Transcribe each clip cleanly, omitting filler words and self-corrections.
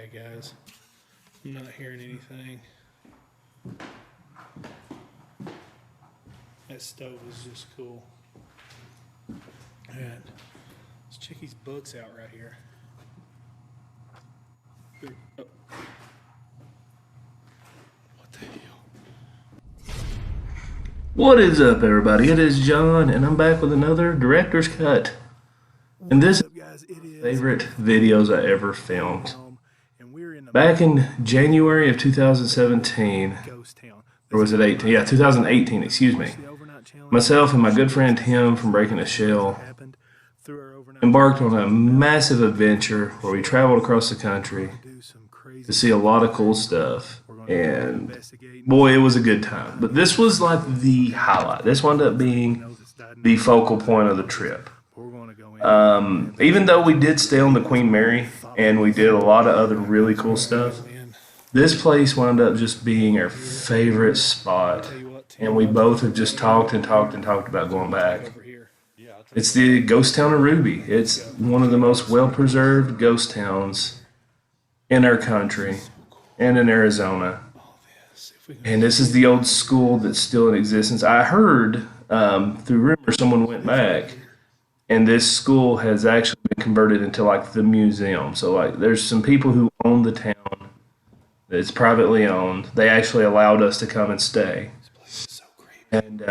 Okay, guys. I'm not hearing anything. That stove is just cool. Alright. Let's check these books out right here. Oh. What the hell? What is up, everybody? It is John, and I'm back with another Director's Cut. And this is one of my favorite videos I ever filmed. Back in January of 2017, or was it 18? Yeah, 2018, excuse me. Myself and my good friend Tim from Breaking the Shell embarked on a massive adventure where we traveled across the country to see a lot of cool stuff. And boy, it was a good time. But this was like the highlight. This wound up being the focal point of the trip. Even though we did stay on the Queen Mary and we did a lot of other really cool stuff, this place wound up just being our favorite spot. And we both have just talked about going back. It's the ghost town of Ruby. It's one of the most well-preserved ghost towns in our country and in Arizona. And this is the old school that's still in existence. I heard through rumor someone went back, and this school has actually been converted into like the museum. So like there's some people who own the town. It's privately owned. They actually allowed us to come and stay. And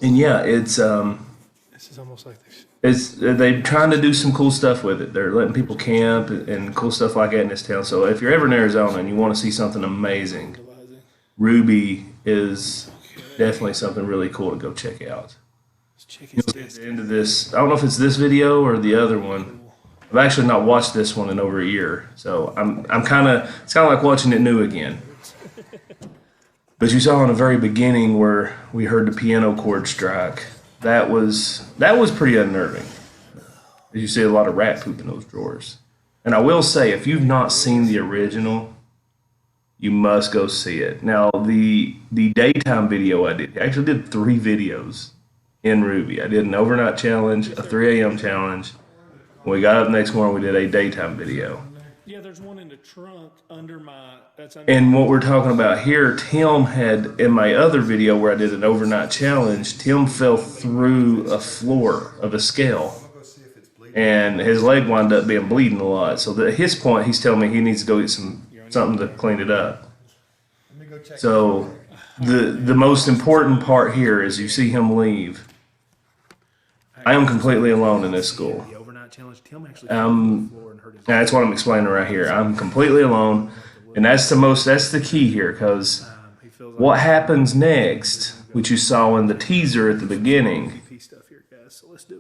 yeah, it's This is almost like this. they're trying to do some cool stuff with it. They're letting people camp and cool stuff like that in this town. So if you're ever in Arizona and you want to see something amazing, Ruby is definitely something really cool to go check out. You'll see at the end of this, I don't know if it's this video or the other one. I've actually not watched this one in over a year, so it's kind of like watching it new again. But you saw in the very beginning where we heard the piano chord strike. That was pretty unnerving. You see a lot of rat poop in those drawers. And I will say, if you've not seen the original, you must go see it. Now, the daytime video I actually did 3 videos in Ruby. I did an overnight challenge, a 3 a.m. challenge. When we got up next morning, we did a daytime video. Yeah, there's one in the trunk under my. And what we're talking about here, Tim had, in my other video where I did an overnight challenge, Tim fell through a floor of a scale. And his leg wound up being bleeding a lot. So at his point, he's telling me he needs to go get something to clean it up. So the most important part here is you see him leave. I am completely alone in this school. That's what I'm explaining right here. I'm completely alone, and that's the key here, because what happens next, which you saw in the teaser at the beginning,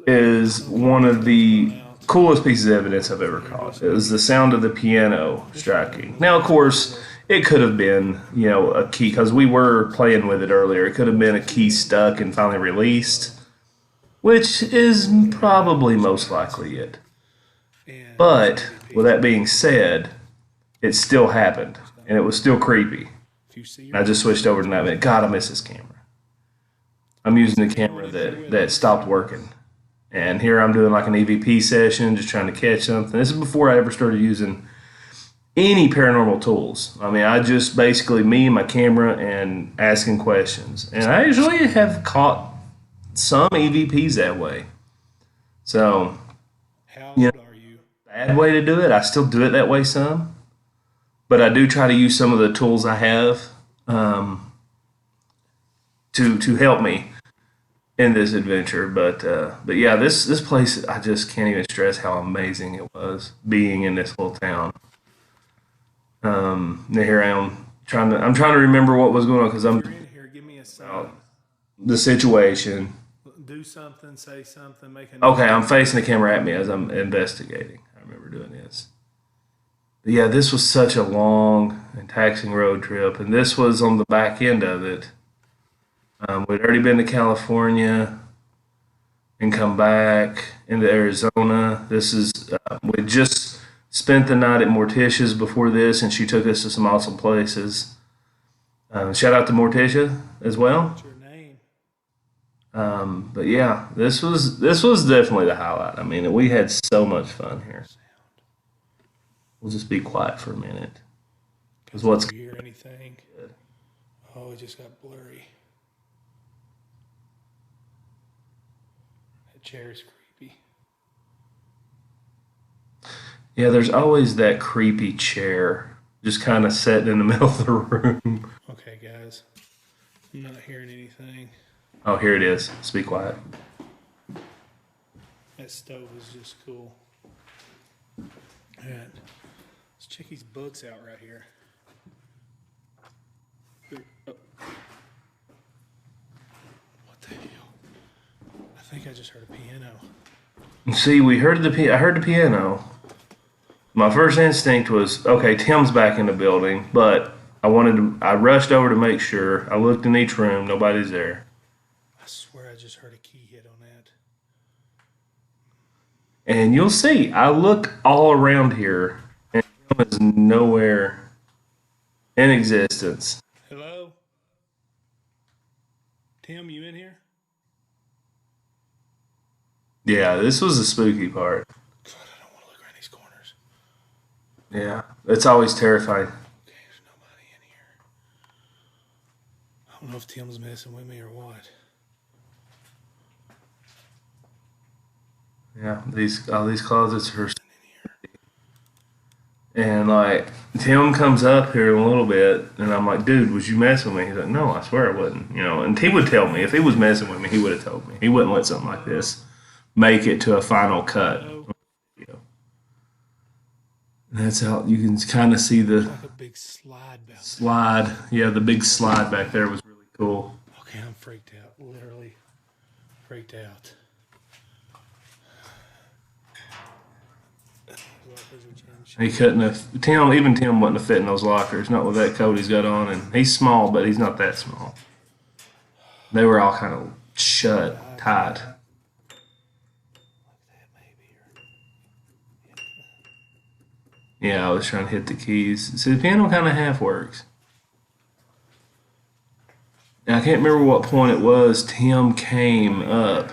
is one of the coolest pieces of evidence I've ever caught. It was the sound of the piano striking. Now, of course, it could have been, a key, because we were playing with it earlier. It could have been a key stuck and finally released, which is probably most likely it. But with that being said, it still happened, and it was still creepy. I just switched over to that. God, I miss this camera. I'm using the camera that stopped working, and here I'm doing like an EVP session, just trying to catch something. This is before I ever started using any paranormal tools. I mean, I just basically me and my camera and asking questions, and I usually have caught some EVPs that way. So, bad way to do it. I still do it that way some, but I do try to use some of the tools I have to help me in this adventure. But yeah, this place, I just can't even stress how amazing it was being in this little town. Here I am trying to remember what was going on, because I'm about the situation. Do something, say something, make a. Okay, I'm facing the camera at me as I'm investigating. I remember doing this. But yeah, this was such a long and taxing road trip, and this was on the back end of it. We'd already been to California and come back into Arizona. This is we just spent the night at Morticia's before this, and she took us to some awesome places. Shout out to Morticia as well. But yeah, this was definitely the highlight. I mean, we had so much fun here. We'll just be quiet for a minute. Because If what's you hear anything? Oh, it just got blurry. That chair is creepy. yeah, there's always that creepy chair just kind of sitting in the middle of the room. Okay, guys. I'm not hearing anything. Oh, here it is. Just be quiet. That stove is just cool. And let's check these books out right here. Oh. What the hell? I think I just heard a piano. See, I heard the piano. My first instinct was, okay, Tim's back in the building, but I rushed over to make sure. I looked in each room, nobody's there. I swear I just heard a key hit on that. And you'll see, I look all around here, and Tim is nowhere in existence. Hello? Tim, you in here? Yeah, this was the spooky part. God, I don't want to look around these corners. Yeah, it's always terrifying. Okay, there's nobody in here. I don't know if Tim's messing with me or what. Yeah, all these closets are. And like Tim comes up here in a little bit, and I'm like, "Dude, was you messing with me?" He's like, "No, I swear I wasn't." You know, and he would tell me if he was messing with me, he would have told me. He wouldn't let something like this make it to a final cut. You know. And that's how you can kind of see the Like a big slide back there. slide. Yeah, the big slide back there was really cool. Okay, I'm freaked out. Literally freaked out. He couldn't have. Even Tim wouldn't have fit in those lockers. Not with that coat he's got on, and he's small, but he's not that small. They were all kind of shut tight. Yeah, I was trying to hit the keys. See, the piano kind of half works. Now, I can't remember what point it was. Tim came up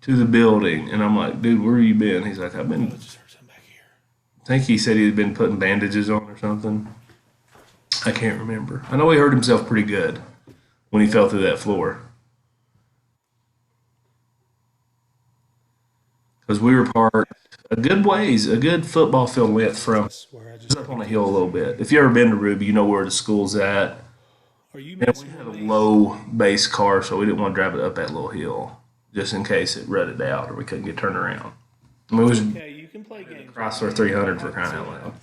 to the building, and I'm like, "Dude, where you been?" He's like, "I've been." I just heard something back here. I think he said he had been putting bandages on or something. I can't remember. I know he hurt himself pretty good when he fell through that floor. Because we were parked a good ways, a good football field length from I swear I just up on a hill a little bit. If you ever been to Ruby, you know where the school's at. Are you And we messing had a with me? low base car, so we didn't want to drive it up that little hill just in case it rutted out or we couldn't get turned around. I mean, it was Okay, you can play games. Chrysler 300 for crying out loud.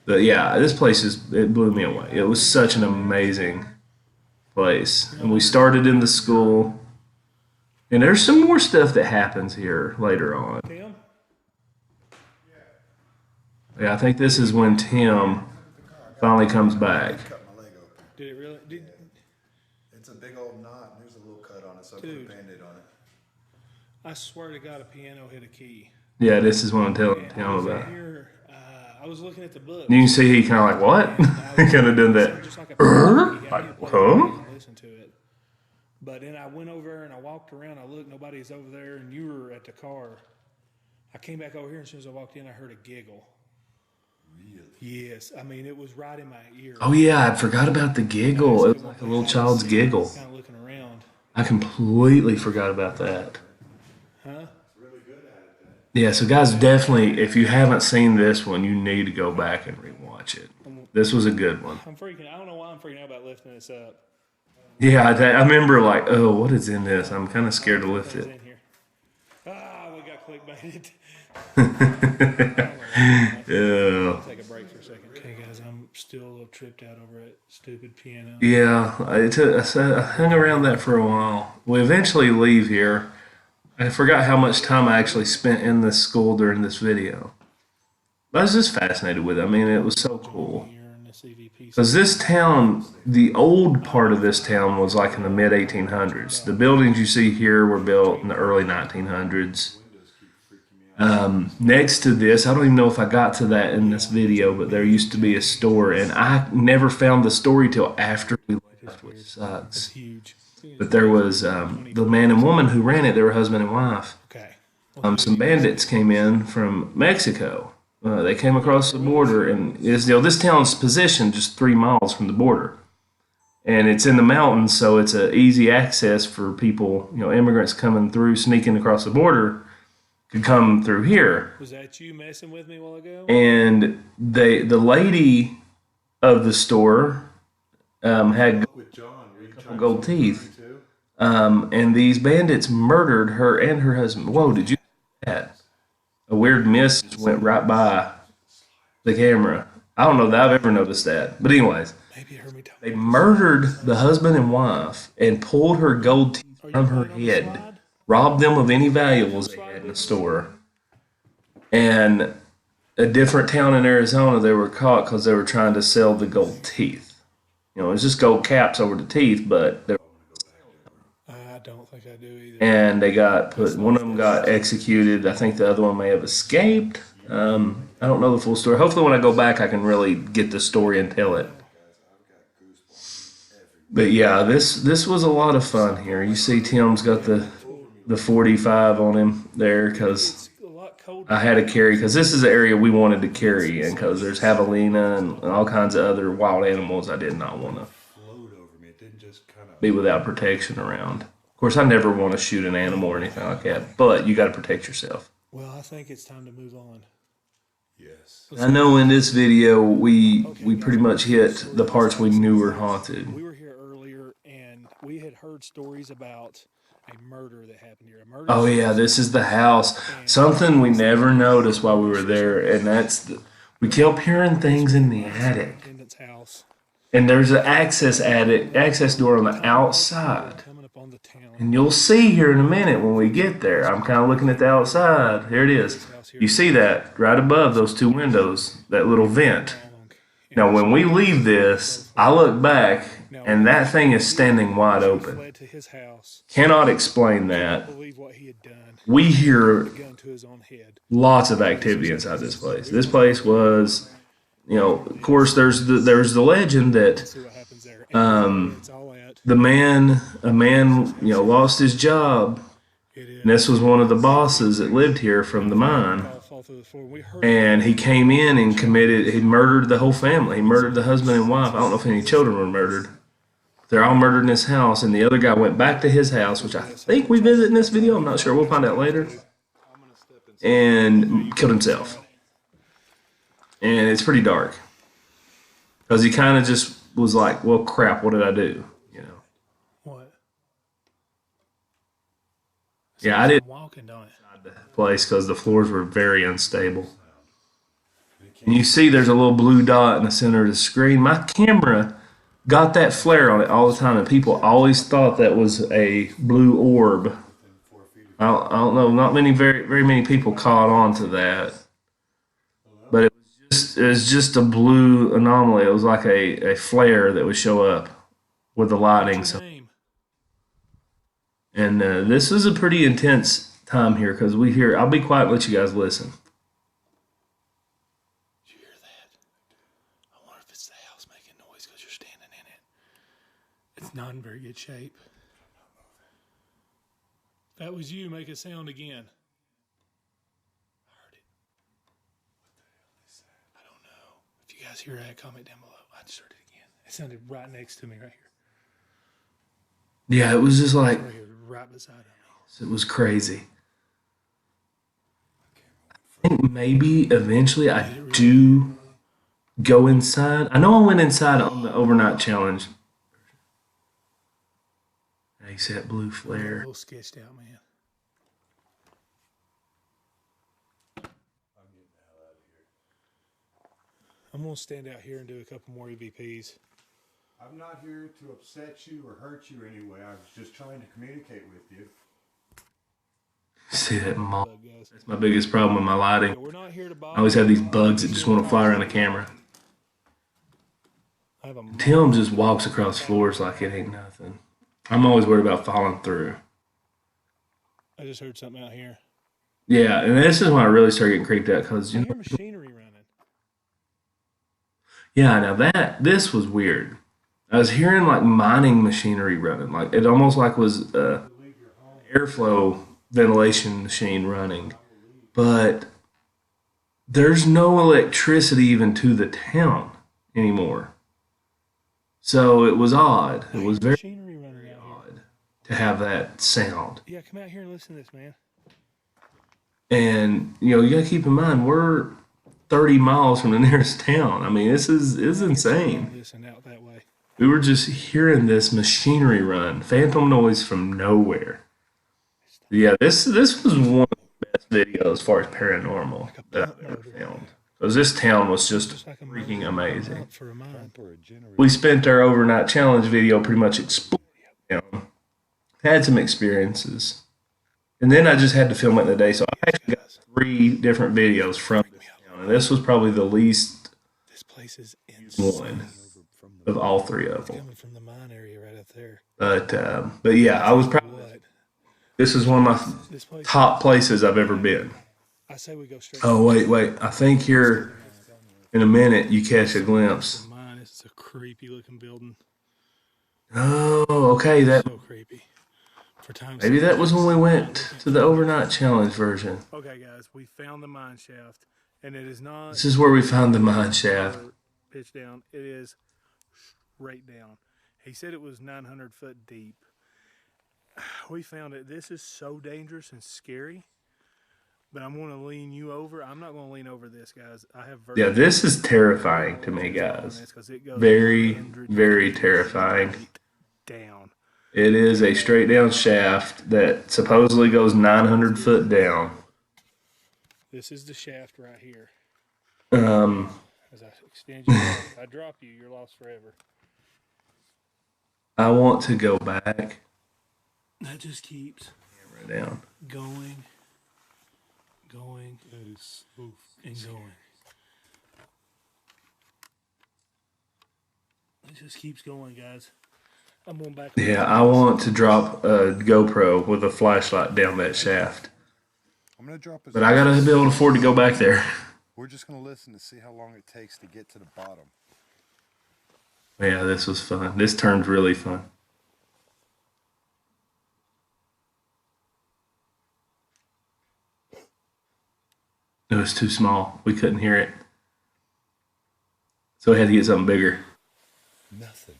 But yeah, this place it blew me away. It was such an amazing place. And we started in the school. And there's some more stuff that happens here later on. Tim? Yeah, I think this is when Tim finally comes back. Cut my leg open. Did it really? It's a big old knot, and there's a little cut on it, so I put a Dude. Band-Aid on it. I swear to God, a piano hit a key. Yeah, this is what I'm telling I Tim was in about. here. I was looking at the book. You can see he kind of like, what? He kind of done that. Just like a piano. You had me to play Huh? the music and listen to it. But then I went over there and I walked around. I looked, nobody's over there, and you were at the car. I came back over here, and as soon as I walked in, I heard a giggle. Really? Yes, I mean it was right in my ear. Oh yeah, I forgot about the giggle. It was like a little child's giggle. Kind of looking around. I completely forgot about that. Huh? Yeah, so guys, definitely, if you haven't seen this one, you need to go back and rewatch it. This was a good one. I'm freaking. I don't know why I'm freaking out about lifting this up. Yeah, I remember like, oh, what is in this? I'm kind of scared to lift What's it. in here? Ah, we got clickbaited. Yeah. Take a break for a second. Okay, guys, I'm still a little tripped out over that stupid piano. Yeah, I hung around that for a while. We eventually leave here. I forgot how much time I actually spent in this school during this video. I was just fascinated with it. I mean, it was so cool. Here in this EVP. Because this town, the old part of this town was like in the mid 1800s. The buildings you see here were built in the early 1900s. Next to this, I don't even know if I got to that in this video, but there used to be a store, and I never found the story till after we left, which sucks. It's huge. But there was the man and woman who ran it. They were husband and wife. Okay. some bandits came in from Mexico. They came across the border, and this town's positioned just 3 miles from the border, and it's in the mountains, so it's an easy access for people. Immigrants coming through, sneaking across the border, could come through here. Was that you messing with me a while ago? And the lady of the store had a couple gold teeth, and these bandits murdered her and her husband. Whoa! Did you see that? A weird mist went right by the camera. I don't know that I've ever noticed that. But anyways, Maybe it heard me talk. they murdered the husband and wife and pulled her gold teeth from her head, robbed them of any valuables they had in the store. And a different town in Arizona, they were caught because they were trying to sell the gold teeth. It's just gold caps over the teeth, but they're I don't think I do either. and they got put. One of them got executed. I think the other one may have escaped. I don't know the full story. Hopefully, when I go back, I can really get the story and tell it. But yeah, this was a lot of fun here. You see, Tim's got the 45 on him there because I had to carry, because this is the area we wanted to carry in, because there's javelina and all kinds of other wild animals I did not want to be without protection around. Of course, I never want to shoot an animal or anything like that, but you got to protect yourself. Well, I think it's time to move on. Yes. I know in this video we pretty much hit the parts we knew were haunted. We were here earlier, and we had heard stories about a murder that happened here. Oh yeah, this is the house. Something we never noticed while we were there, and we kept hearing things in the attic. House. And there's an access door on the outside. Coming up on the town. And you'll see here in a minute when we get there. I'm kind of looking at the outside. Here it is. You see that right above those 2 windows, that little vent. Now, when we leave this, I look back, and that thing is standing wide open. Fled to his house. Cannot explain that. Believe what he had done. We hear Gun to his own head. lots of activity inside this place. This place was, of course, there's the legend that See what happens there. It's all at. a man, lost his job. It is. And this was one of the bosses that lived here from the mine. Fall through the floor. We heard And he came in and he murdered the whole family. He murdered the husband and wife. I don't know if any children were murdered. They're all murdered in his house. And the other guy went back to his house, which I think we visit in this video. I'm not sure. We'll find out later. And killed himself. And it's pretty dark. Because he kind of just was like, well, crap, what did I do? what? Yeah, I didn't Walking, don't it? the place because the floors were very unstable. And you see there's a little blue dot in the center of the screen. My camera got that flare on it all the time, and people always thought that was a blue orb. I don't know, not very many people caught on to that. But it was just a blue anomaly. It was like a flare that would show up with the lighting. So, Name. and this is a pretty intense time here because I'll be quiet and let you guys listen. Did you hear that? I wonder if it's the house making noise because you're standing in it. It's not in very good shape. If that was you, make a sound again. I heard it. I don't know. If you guys hear that, comment down below. I just heard it again. It sounded right next to me right here. Yeah, it was just like, Right here, right beside me. it was crazy. I think maybe eventually I do go inside. I know I went inside on the overnight challenge. He said blue A flare. little sketched out, man. I'm going to stand out here and do a couple more EVPs. I'm not here to upset you or hurt you anyway. I was just trying to communicate with you. See that moth? Bug guys. That's my biggest problem with my lighting. We're not here to I bother. always have these bugs that just want to fly around the camera. I have a Tim just walks across floors like it ain't nothing. I'm always worried about falling through. I just heard something out here. Yeah, and this is when I really start getting creeped out because I hear machinery running. yeah, now this was weird. I was hearing like mining machinery running, like it almost like was airflow ventilation machine running, but there's no electricity even to the town anymore. So it was odd. It was very machinery running out here. odd to have that sound. Yeah, come out here and listen to this, man. And you gotta keep in mind we're 30 miles from the nearest town. I mean, this is insane. Listen out that way. We were just hearing this machinery run, phantom noise from nowhere. Yeah, this was one of the best videos as far as paranormal that I've ever filmed. Because this town was just freaking amazing. We spent our overnight challenge video pretty much exploring the town. Had some experiences. And then I just had to film it in the day. So I actually got 3 different videos from this town. And this was probably the least one of all 3 of them. Coming from the mine area right up there. But yeah, I was probably... This is one of my top places I've ever been. I say we go straight. Oh, wait. I think here in a minute you catch a glimpse. Mine is a creepy looking building. Oh, okay. That So creepy. For times maybe that was when we went to the overnight challenge version. Okay, guys, we found the mine shaft, and it is not. This is where we found the mine shaft. Pitch down. It is straight down. He said it was 900 foot deep. We found it. This is so dangerous and scary. But I'm going to lean you over. I'm not going to lean over this, guys. I have vertigo. Yeah, this is terrifying to me, guys. Very, very terrifying. Down. It is a straight down shaft that supposedly goes 900 foot down. This is the shaft right here. Um, As I extend you, if I drop you, you're lost forever. I want to go back. That just keeps Down. going. That is and going. It just keeps going, guys. I'm going back. Yeah, I want to drop a GoPro with a flashlight down that shaft. I'm gonna drop But I gotta be able to afford to go back there. We're just gonna listen to see how long it takes to get to the bottom. Yeah, this was fun. This turned really fun. It was too small. We couldn't hear it. So we had to get something bigger. Nothing.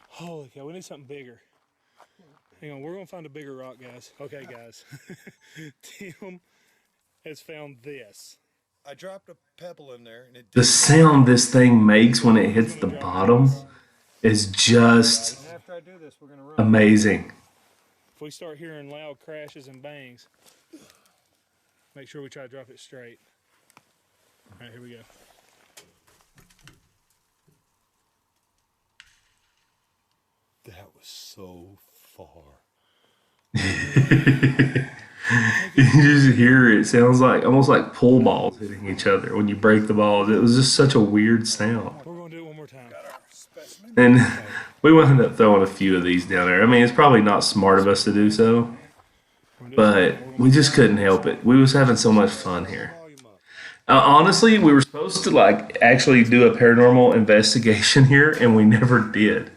Holy cow, we need something bigger. Hang on, we're going to find a bigger rock, guys. Okay, guys. Tim has found this. I dropped a pebble in there, and The sound this thing makes when it hits the bottom is just After I do this, we're going to run. amazing. If we start hearing loud crashes and bangs, make sure we try to drop it straight. All right, here we go. That was so far. You just hear it. It sounds like almost like pool balls hitting each other when you break the balls. It was just such a weird sound. We're going to do it one more time. And we wound up throwing a few of these down there. I mean, it's probably not smart of us to do so, but we just couldn't help it. We was having so much fun here. Honestly, we were supposed to like actually do a paranormal investigation here, and we never did.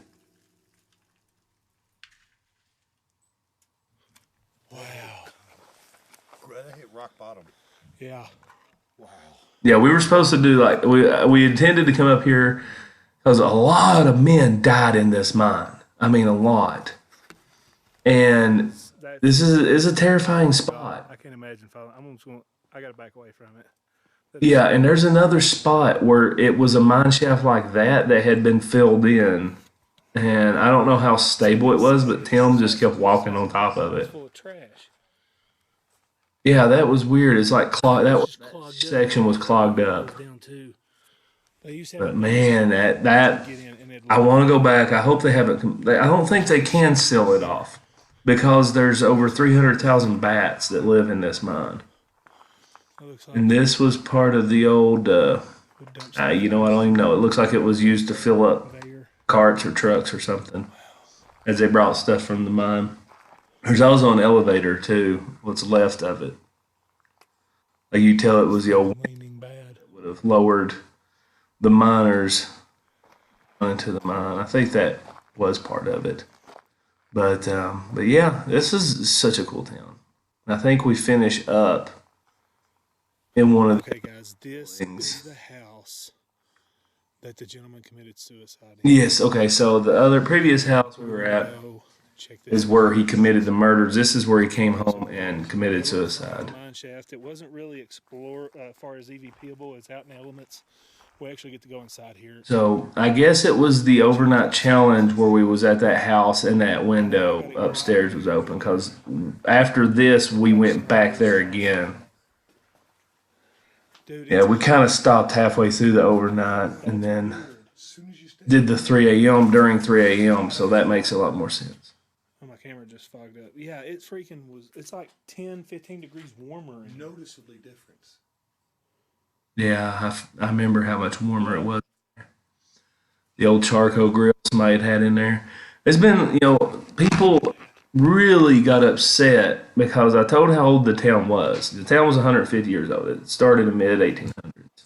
That hit rock bottom. Yeah. Wow. Yeah, we were supposed to do like we intended to come up here because a lot of men died in this mine. I mean, a lot. And this is a terrifying spot. I can't imagine following. I got to back away from it. Yeah, and there's another spot where it was a mine shaft like that had been filled in. And I don't know how stable it was, but Tim just kept walking on top of it. Full of trash. Yeah, that was weird. It's like that section was clogged up. But man, that I want to go back. I hope they haven't. I don't think they can seal it off because there's over 300,000 bats that live in this mine. And this was part of the old. I don't even know. It looks like it was used to fill up carts or trucks or something as they brought stuff from the mine. There's also an elevator too. What's left of it? Like you tell it was the old that would have lowered the miners into the mine. I think that was part of it. But yeah, this is such a cool town. And I think we finish up in one of the Okay, guys, this things. is the house that the gentleman committed suicide in. Yes, okay, so the other previous house we were at Check this is where he committed the murders. This is where he came home and committed suicide. mine shaft. It wasn't really explore far as EVPable. It's out in elements. We actually get to go inside here. So I guess it was the overnight challenge where we was at that house and that window upstairs was open, because after this we went back there again. Dude, Yeah, we kind of stopped halfway through the overnight and then did the 3 a.m. during 3 a.m. So that makes a lot more sense. Oh, my camera just fogged up. Yeah, it freaking was. It's like 10, 15 degrees warmer. Noticeably different. Yeah, I remember how much warmer it was. The old charcoal grill somebody had in there. It's been, people really got upset because I told how old the town was. The town was 150 years old. It started in the mid 1800s.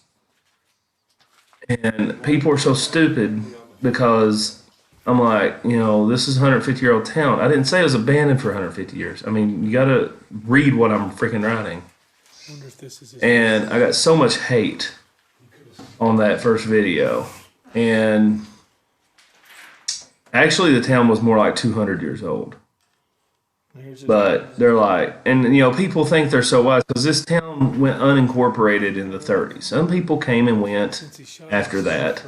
And people are so stupid because I'm like, this is a 150-year-old town. I didn't say it was abandoned for 150 years. I mean, you got to read what I'm freaking writing. Wonder if this is And I got so much hate on that first video. And actually, the town was more like 200 years old. But they're like, and people think they're so wise because this town went unincorporated in the 30s. Some people came and went after that.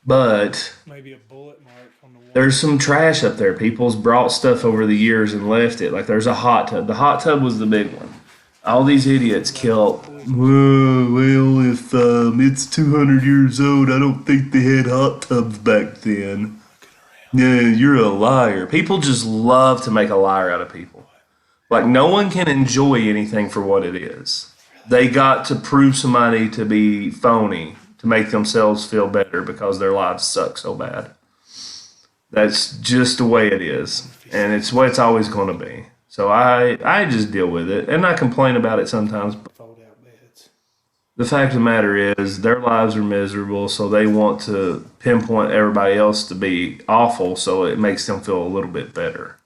But maybe a bullet mark on the wall. there's some trash up there. People's brought stuff over the years and left it. Like there's a hot tub. The hot tub was the big one. All these idiots killed. Well, if it's 200 years old, I don't think they had hot tubs back then. Yeah, you're a liar. People just love to make a liar out of people. Like, no one can enjoy anything for what it is. They got to prove somebody to be phony to make themselves feel better because their lives suck so bad. That's just the way it is. And it's what it's always going to be. So I just deal with it, and I complain about it sometimes. Fold out beds. The fact of the matter is, their lives are miserable, so they want to pinpoint everybody else to be awful, so it makes them feel a little bit better.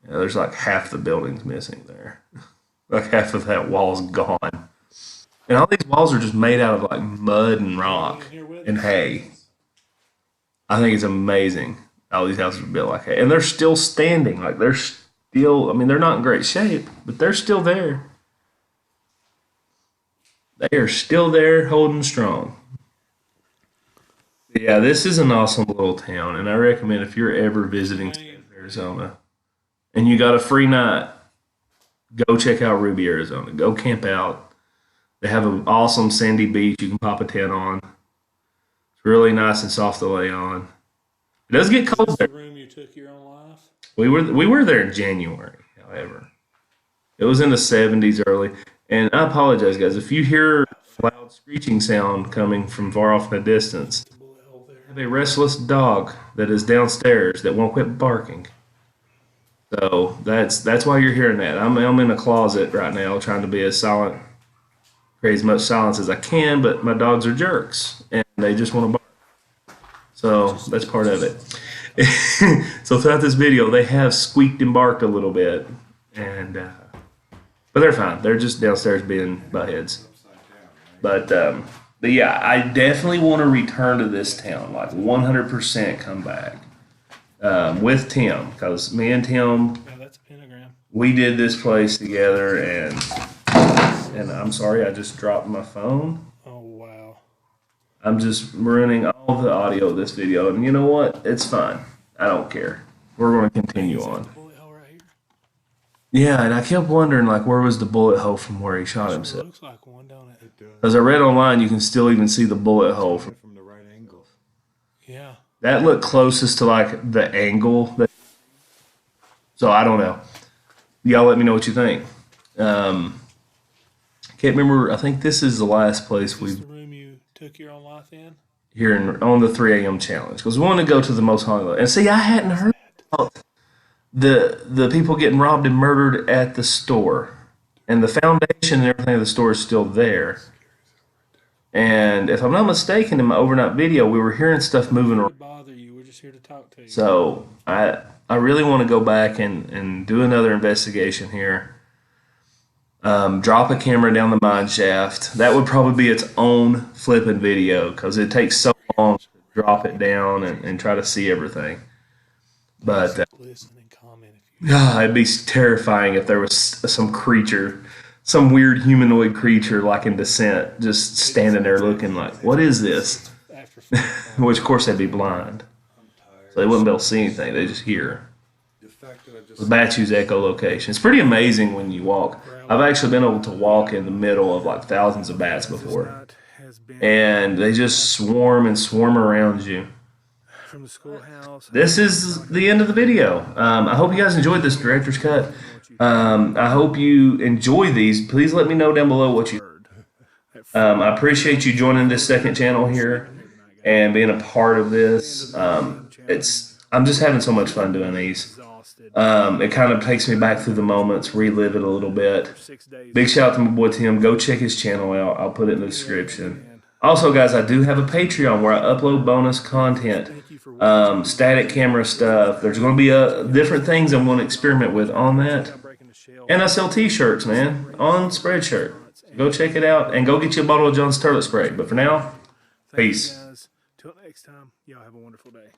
There's like half the building's missing there. Like half of that wall's gone. And all these walls are just made out of like mud and rock and hay. I think it's amazing how these houses are built like hay. And they're still standing. Like they're still, I mean, they're not in great shape, but they're still there. They are still there holding strong. Yeah, this is an awesome little town, and I recommend if you're ever visiting Arizona and you got a free night, go check out Ruby, Arizona. Go camp out. They have an awesome sandy beach you can pop a tent on. It's really nice and soft to lay on. It does get cold there. The room you took your own life? We were there in January, however. It was in the 70s early. And I apologize, guys. If you hear a loud screeching sound coming from far off in the distance, I have a restless dog that is downstairs that won't quit barking. So that's why you're hearing that. I'm in a closet right now trying to be as silent, create as much silence as I can, but my dogs are jerks, and they just want to bark. So that's part of it. So throughout this video, they have squeaked and barked a little bit, and but they're fine. They're just downstairs being buttheads. But yeah, I definitely want to return to this town, like 100% come back with Tim, because me and Tim, Yeah, that's a pentagram. we did this place together, and I'm sorry, I just dropped my phone. Oh, wow. I'm just ruining all the audio of this video, and you know what? It's fine. I don't care. We're going to continue on. Bullet hole right here. Yeah, and I kept wondering, like, where was the bullet hole from where he shot himself? Looks like one, don't it? As I read online, you can still even see the bullet hole from From the right angle. Yeah. that. Looked closest to like the angle. So I don't know. Y'all, let me know what you think. Can't remember. I think this is the last place Is we this the room you took your own life in? here on the 3 a.m. challenge, because we want to go to the most haunted. And see, I hadn't heard about the people getting robbed and murdered at the store, and the foundation and everything of the store is still there. And if I'm not mistaken, in my overnight video, we were hearing stuff moving Sorry around. to bother you. We're just here to talk to you. So I I really want to go back and do another investigation here. Drop a camera down the mine shaft. That would probably be its own flipping video because it takes so long to drop it down and try to see everything. But Listen and comment if you it'd be terrifying if there was some creature, some weird humanoid creature like in Descent, just standing there looking like, what is this? after Which, of course, they'd be blind. So they wouldn't be able to see anything. They just hear. The Batchu's echolocation. It's pretty amazing when you walk. I've actually been able to walk in the middle of like thousands of bats before. And they just swarm and swarm around you. from the schoolhouse. This is the end of the video. I hope you guys enjoyed this director's cut. I hope you enjoy these. Please let me know down below what you heard. I appreciate you joining this second channel here and being a part of this. I'm just having so much fun doing these. It kind of takes me back through the moments, relive it a little bit. Big shout out to my boy Tim. Go check his channel out. I'll put it in the description. Also, guys, I do have a Patreon where I upload bonus content, static camera stuff. There's going to be different things I'm going to experiment with on that. And I sell t-shirts, man, on Spreadshirt. Go check it out and go get you a bottle of John's toilet spray. But for now, peace. Till next time, y'all have a wonderful day.